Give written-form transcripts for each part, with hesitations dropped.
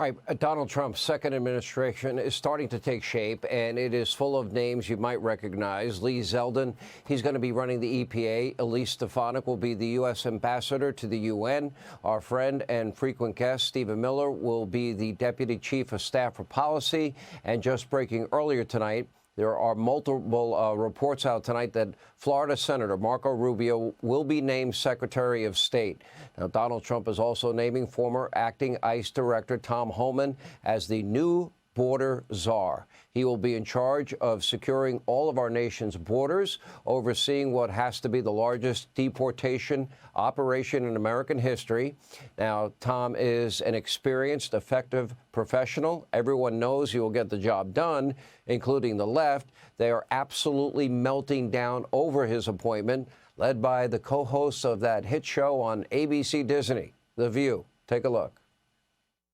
All right, Donald Trump's second administration is starting to take shape, and it is full of names you might recognize. Lee Zeldin, he's going to be running the EPA. Elise Stefanik will be the U.S. ambassador to the UN. Our friend and frequent guest, Stephen Miller, will be the deputy chief of staff for policy. And just breaking earlier tonight, there are multiple reports out tonight that Florida Senator Marco Rubio will be named Secretary of State. Now, Donald Trump is also naming former acting ICE Director Tom Homan as the new border czar. He will be in charge of securing all of our nation's borders, overseeing what has to be the largest deportation operation in American history. Now, Tom is an experienced, effective professional. Everyone knows he will get the job done, including the left. They are absolutely melting down over his appointment, led by the co-hosts of that hit show on ABC Disney, The View. Take a look.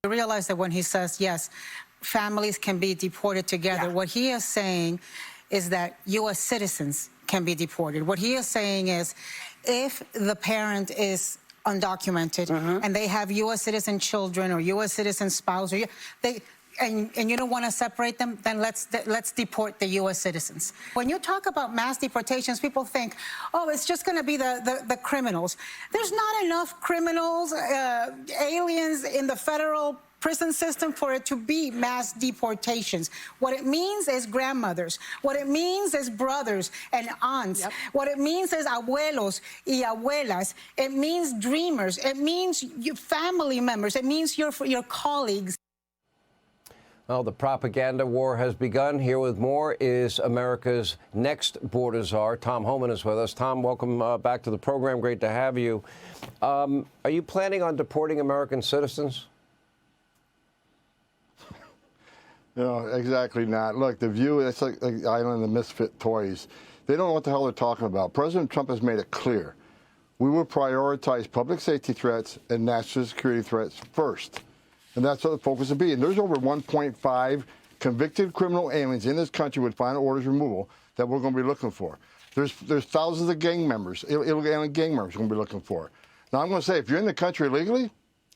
You realize that when he says, yes, families can be deported together, what he is saying is that U.S. citizens can be deported. What he is saying is if the parent is undocumented and they have U.S. citizen children or U.S. citizen spouse, or and you don't want to separate them, then let's deport the U.S. citizens. When you talk about mass deportations, people think, oh, it's just going to be the criminals. There's not enough criminals, aliens in the federal prison system for it to be mass deportations. What it means is grandmothers. What it means is brothers and aunts. What it means is abuelos y abuelas. It means dreamers. It means your family members. It means your colleagues. Well, the propaganda war has begun. Here with more is America's next border czar. Tom Homan is with us. Tom, welcome back to the program. Great to have you. Are you planning on deporting American citizens? No, exactly not. Look, the View, it's like the island of misfit toys. They don't know what the hell they're talking about. President Trump has made it clear. We will prioritize public safety threats and national security threats first. And that's what the focus will be. And there's over 1.5 convicted criminal aliens in this country with final orders removal that we're going to be looking for. There's thousands of gang members, illegal alien gang members we're going to be looking for. Now, I'm going to say, if you're in the country illegally,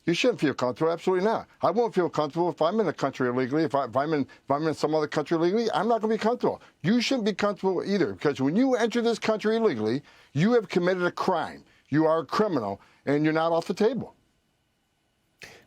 you shouldn't feel comfortable. Absolutely not. I won't feel comfortable if I'm in the country illegally. If I'm in some other country illegally, I'm not going to be comfortable. You shouldn't be comfortable either, because when you enter this country illegally, you have committed a crime. You are a criminal, and you're not off the table.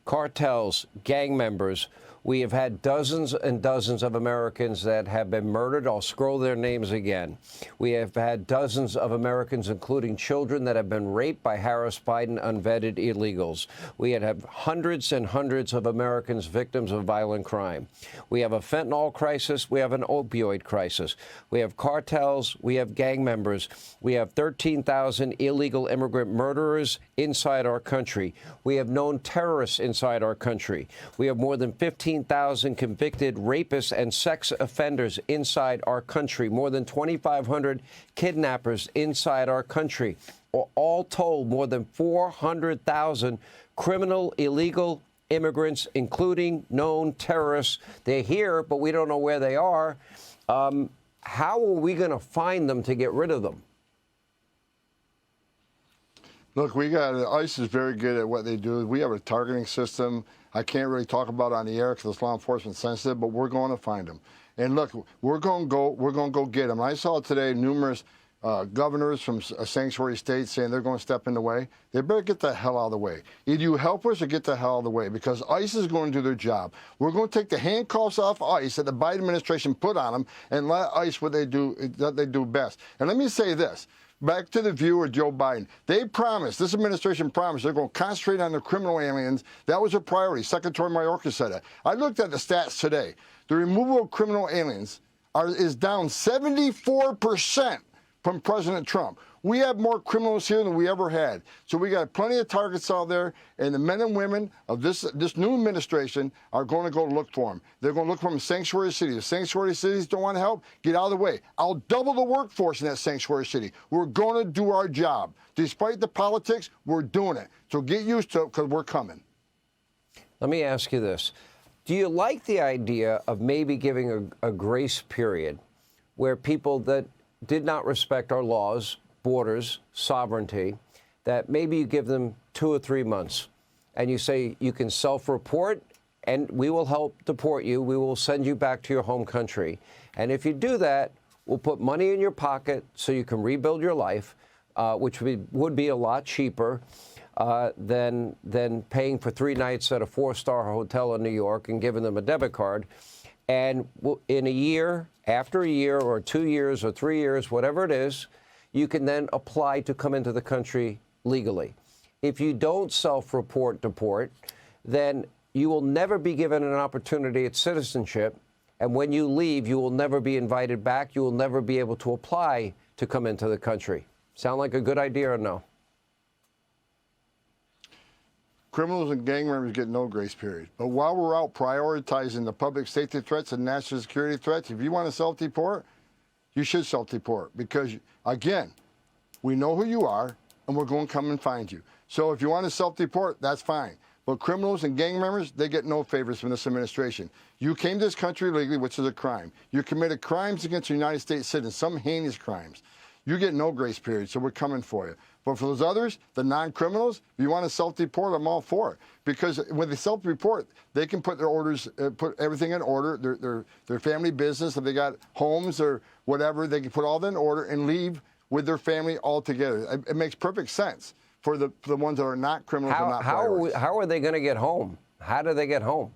Cartels, gang members. We have had dozens and dozens of Americans that have been murdered. I'll scroll their names again. We have had dozens of Americans, including children, that have been raped by Harris Biden unvetted illegals. We have hundreds and hundreds of Americans victims of violent crime. We have a fentanyl crisis. We have an opioid crisis. We have cartels. We have gang members. We have 13,000 illegal immigrant murderers inside our country. We have known terrorists inside our country. We have more than 15,000 convicted rapists and sex offenders inside our country, more than 2,500 kidnappers inside our country, or all told, more than 400,000 criminal illegal immigrants, including known terrorists. They're here, but we don't know where they are. How are we going to find them to get rid of them? Look, ICE is very good at what they do. We have a targeting system. I can't really talk about it on the air because it's law enforcement sensitive, but we're going to find them. And look, we're going to go get them. I saw today numerous governors from sanctuary states saying they're going to step in the way. They better get the hell out of the way. Either you help us or get the hell out of the way, because ICE is going to do their job. We're going to take the handcuffs off ICE that the Biden administration put on them and let ICE what they do best. And let me say this. Back to the View or Joe Biden. They promised, this administration promised, they're going to concentrate on the criminal aliens. That was a priority. Secretary Mayorkas said that. I looked at the stats today. The removal of criminal aliens is down 74% from President Trump. We have more criminals here than we ever had. So we got plenty of targets out there, and the men and women of this new administration are going to go look for them. They're going to look for them in sanctuary cities. If sanctuary cities don't want to help, get out of the way. I'll double the workforce in that sanctuary city. We're going to do our job. Despite the politics, we're doing it. So get used to it, because we're coming. Let me ask you this. Do you like the idea of maybe giving a grace period where people that did not respect our laws, borders, sovereignty, that maybe you give them 2 or 3 months and you say you can self-report and we will help deport you. We will send you back to your home country. And if you do that, we'll put money in your pocket so you can rebuild your life, which would be a lot cheaper than paying for 3 nights at a 4-star hotel in New York and giving them a debit card. And in a year, after a year or 2 years or 3 years, whatever it is, you can then apply to come into the country legally. If you don't self-report deport, then you will never be given an opportunity at citizenship. And when you leave, you will never be invited back. You will never be able to apply to come into the country. Sound like a good idea or no? Criminals and gang members get no grace period. But while we're out prioritizing the public safety threats and national security threats, if you want to self-deport, you should self-deport because, again, we know who you are and we're going to come and find you. So if you want to self-deport, that's fine. But criminals and gang members, they get no favors from this administration. You came to this country illegally, which is a crime. You committed crimes against the United States citizens, some heinous crimes. You get no grace period, so we're coming for you. But for those others, the non-criminals, if you want to self-deport, I'm all for it. Because when they self-report, they can put their orders, put everything in order, their family business, if they got homes or whatever, they can put all that in order and leave with their family altogether. It makes perfect sense for the ones that are not criminals and not priorities. How are they going to get home? How do they get home?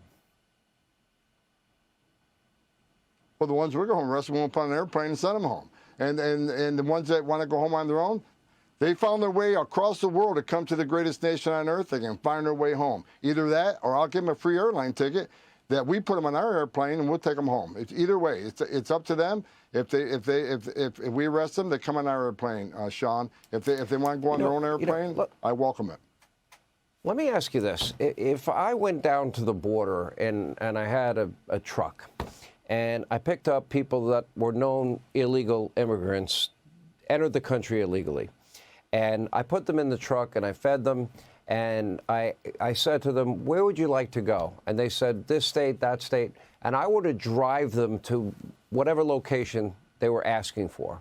Well, the ones we're going to arrest, we'll put on an airplane and send them home. And the ones that want to go home on their own, they found their way across the world to come to the greatest nation on earth. They can find their way home. Either that, or I'll give them a free airline ticket that we put them on our airplane and we'll take them home. It's either way. It's up to them. If we arrest them, they come on our airplane, Sean. If they want to go on their own airplane, I welcome it. Let me ask you this: if I went down to the border and I had a truck, and I picked up people that were known illegal immigrants, entered the country illegally, and I put them in the truck and I fed them, and I said to them, where would you like to go? And they said, this state, that state, and I were to drive them to whatever location they were asking for.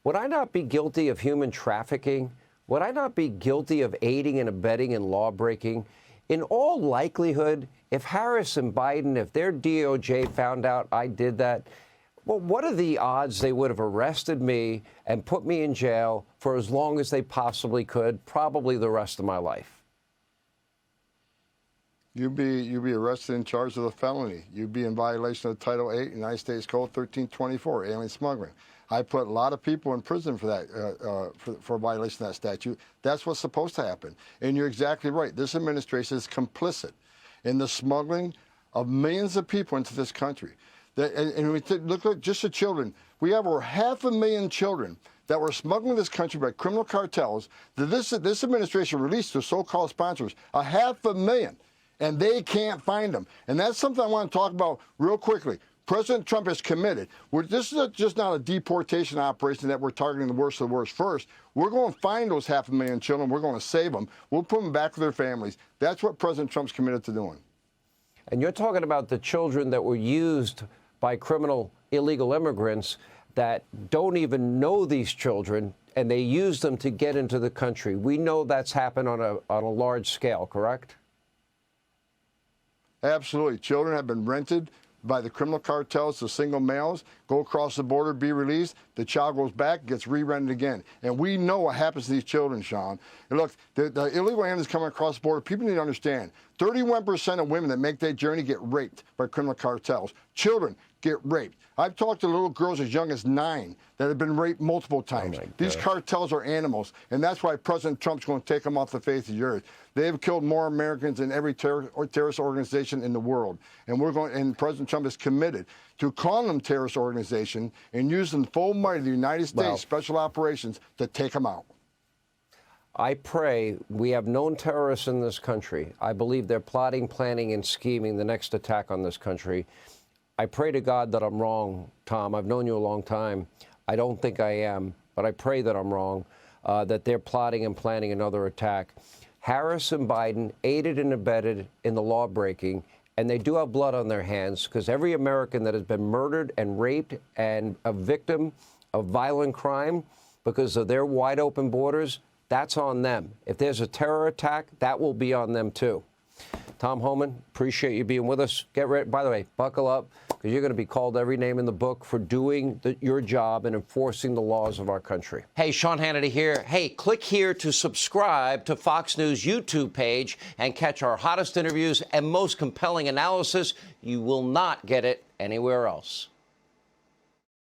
Would I not be guilty of human trafficking? Would I not be guilty of aiding and abetting and law breaking? In all likelihood, if Harris and Biden, if their DOJ found out I did that, well, what are the odds they would have arrested me and put me in jail for as long as they possibly could, probably the rest of my life? You'd be arrested and charged with a felony. You'd be in violation of Title 8, United States Code 1324, alien smuggling. I put a lot of people in prison for that, for violation of that statute. That's what's supposed to happen. And you're exactly right. This administration is complicit in the smuggling of millions of people into this country. And we look at just the children. We have over 500,000 children that were smuggled in this country by criminal cartels that this administration released to so-called sponsors, 500,000, and they can't find them. And that's something I want to talk about real quickly. President Trump is committed. This is just not a deportation operation that we're targeting the worst of the worst first. We're going to find those 500,000 children. We're going to save them. We'll put them back to their families. That's what President Trump's committed to doing. And you're talking about the children that were used by criminal illegal immigrants that don't even know these children, and they use them to get into the country. We know that's happened on a large scale, correct? Absolutely. Children have been rented by the criminal cartels to single males, go across the border, be released. The child goes back, gets re-rented again. And we know what happens to these children, Sean. And look, the illegal aliens coming across the border, people need to understand, 31% of women that make that journey get raped by criminal cartels. Children get raped. I've talked to little girls as young as 9 that have been raped multiple times. These cartels are animals, and that's why President Trump's going to take them off the face of the earth. They have killed more Americans than every terrorist organization in the world, and President Trump is committed to calling them terrorist organization and using the full might of the United States Special Operations to take them out. I pray we have known terrorists in this country. I believe they're plotting, planning, and scheming the next attack on this country. I pray to God that I'm wrong, Tom. I've known you a long time. I don't think I am, but I pray that I'm wrong, that they're plotting and planning another attack. Harris and Biden aided and abetted in the law breaking, and they do have blood on their hands because every American that has been murdered and raped and a victim of violent crime because of their wide open borders, that's on them. If there's a terror attack, that will be on them too. Tom Homan, appreciate you being with us. Get ready. By the way, buckle up, because you're going to be called every name in the book for doing your job and enforcing the laws of our country. Hey, Sean Hannity here. Hey, click here to subscribe to Fox News YouTube page and catch our hottest interviews and most compelling analysis. You will not get it anywhere else.